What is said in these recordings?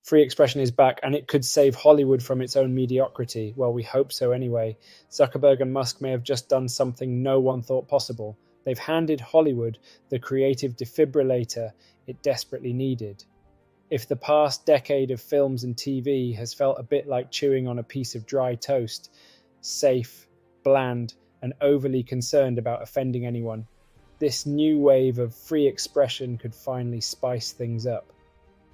Free expression is back, and it could save Hollywood from its own mediocrity. Well, we hope so anyway. Zuckerberg and Musk may have just done something no one thought possible. They've handed Hollywood the creative defibrillator it desperately needed. If the past decade of films and TV has felt a bit like chewing on a piece of dry toast, safe, bland, and overly concerned about offending anyone, this new wave of free expression could finally spice things up.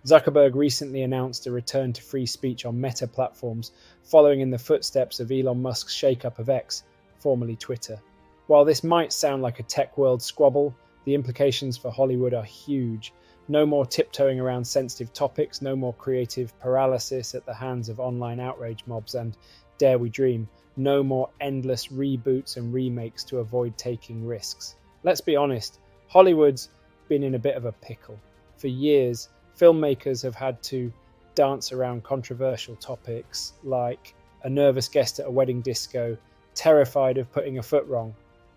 Zuckerberg recently announced a return to free speech on Meta platforms, following in the footsteps of Elon Musk's shake-up of X, formerly Twitter. While this might sound like a tech world squabble, the implications for Hollywood are huge. No more tiptoeing around sensitive topics, no more creative paralysis at the hands of online outrage mobs, and, dare we dream, no more endless reboots and remakes to avoid taking risks. Let's be honest, Hollywood's been in a bit of a pickle. For years, filmmakers have had to dance around controversial topics like a nervous guest at a wedding disco, terrified of putting a foot wrong.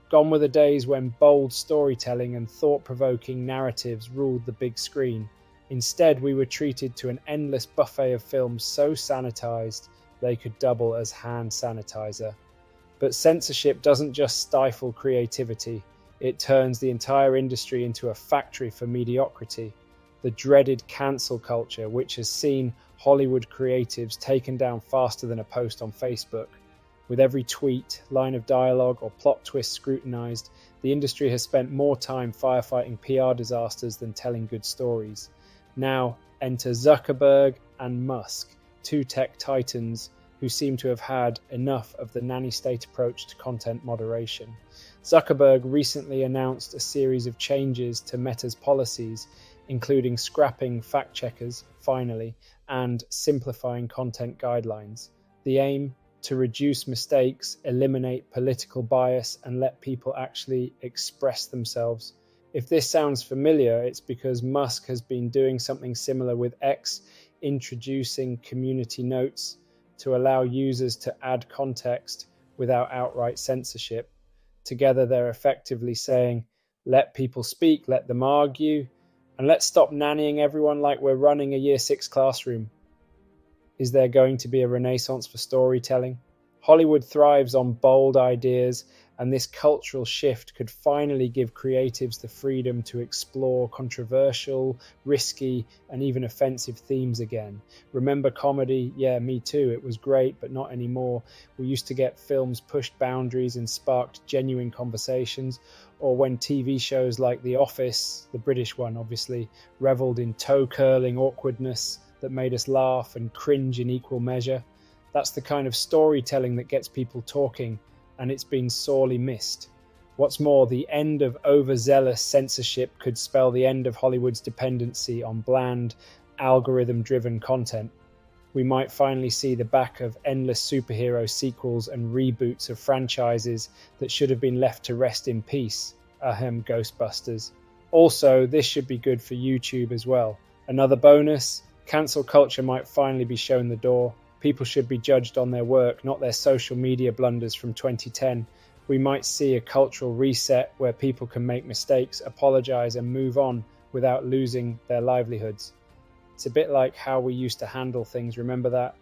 Gone were the days when bold storytelling and thought-provoking narratives ruled the big screen. Instead, we were treated to an endless buffet of films so sanitized they could double as hand sanitizer. But censorship doesn't just stifle creativity, it turns the entire industry into a factory for mediocrity. The dreaded cancel culture, which has seen Hollywood creatives taken down faster than a post on Facebook. With every tweet, line of dialogue, or plot twist scrutinized, the industry has spent more time firefighting PR disasters than telling good stories. Now enter Zuckerberg and Musk, two tech titans who seem to have had enough of the nanny state approach to content moderation. Zuckerberg recently announced a series of changes to Meta's policies, including scrapping fact-checkers, finally, and simplifying content guidelines. The aim? To reduce mistakes, eliminate political bias, and let people actually express themselves. If this sounds familiar, it's because Musk has been doing something similar with X, introducing community notes to allow users to add context without outright censorship. Together, they're effectively saying, let people speak, let them argue, and let's stop nannying everyone like we're running a Year 6 classroom. Is there going to be a renaissance for storytelling? Hollywood thrives on bold ideas, and this cultural shift could finally give creatives the freedom to explore controversial, risky, and even offensive themes again. Remember comedy? Yeah, me too. It was great, but not anymore. We used to get films pushed boundaries and sparked genuine conversations, or when TV shows like The Office, the British one obviously, reveled in toe-curling awkwardness that made us laugh and cringe in equal measure. That's the kind of storytelling that gets people talking, and it's been sorely missed. What's more, the end of overzealous censorship could spell the end of Hollywood's dependency on bland, algorithm-driven content. We might finally see the back of endless superhero sequels and reboots of franchises that should have been left to rest in peace. Ahem, Ghostbusters. Also, this should be good for YouTube as well. Another bonus, cancel culture might finally be shown the door. People should be judged on their work, not their social media blunders from 2010. We might see a cultural reset where people can make mistakes, apologize, and move on without losing their livelihoods. It's a bit like how we used to handle things, remember that?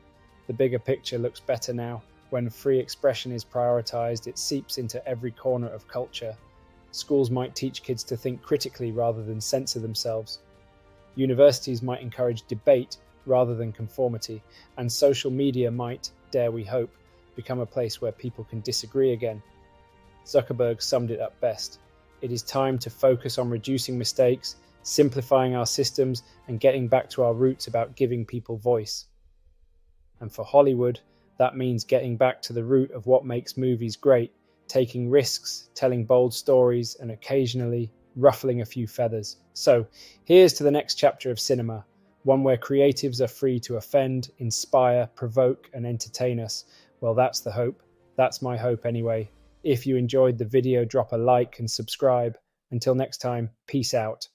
The bigger picture looks better now. When free expression is prioritized, it seeps into every corner of culture. Schools might teach kids to think critically rather than censor themselves. Universities might encourage debate rather than conformity, and social media might, dare we hope, become a place where people can disagree again. Zuckerberg summed it up best. It is time to focus on reducing mistakes, simplifying our systems, and getting back to our roots about giving people voice. And for Hollywood, that means getting back to the root of what makes movies great, taking risks, telling bold stories, and occasionally ruffling a few feathers. So, here's to the next chapter of cinema, one where creatives are free to offend, inspire, provoke, and entertain us. Well, that's the hope. That's my hope anyway. If you enjoyed the video, drop a like and subscribe. Until next time, peace out.